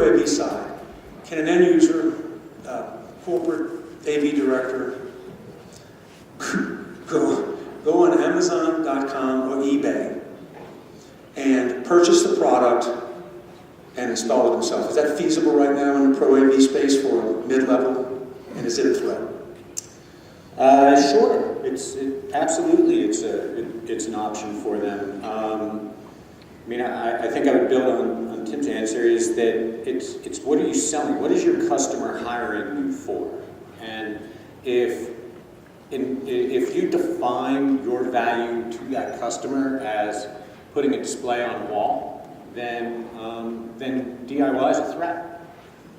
AV side, can an end user, corporate AV director, go on Amazon.com or eBay and purchase the product and install it themselves? Is that feasible right now in the Pro AV space for mid-level? And is it a threat? Sure. Absolutely it's an option for them. I mean, I think I would build on Tim's answer is that it's what are you selling? What is your customer hiring you for? And if you define your value to that customer as putting a display on a wall, then DIY is a threat.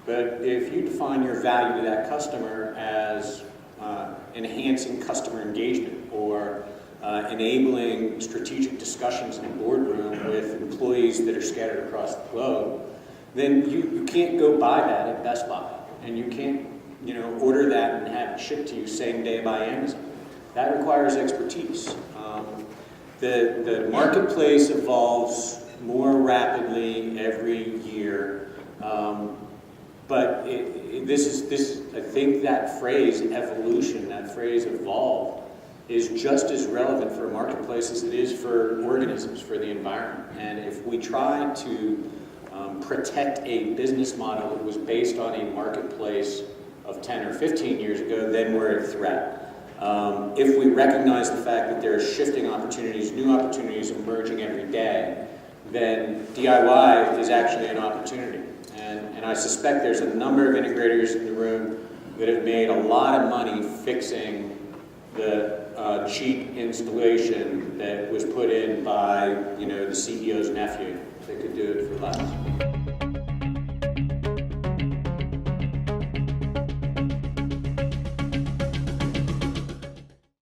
But if you define your value to that customer as enhancing customer engagement or enabling strategic discussions in a boardroom with employees that are scattered across the globe, then you can't go buy that at Best Buy, and you can't order that and have it shipped to you same day by Amazon. That requires expertise. The marketplace evolves more rapidly every year, but I think that phrase evolution, that phrase evolve, is just as relevant for a marketplace as it is for organisms, for the environment. And if we try to protect a business model that was based on a marketplace of 10 or 15 years ago, then we're a threat. If we recognize the fact that there are shifting opportunities, new opportunities emerging every day, then DIY is actually an opportunity. And I suspect there's a number of integrators in the room that have made a lot of money fixing the cheap installation that was put in by the CEO's nephew. They could do it for less.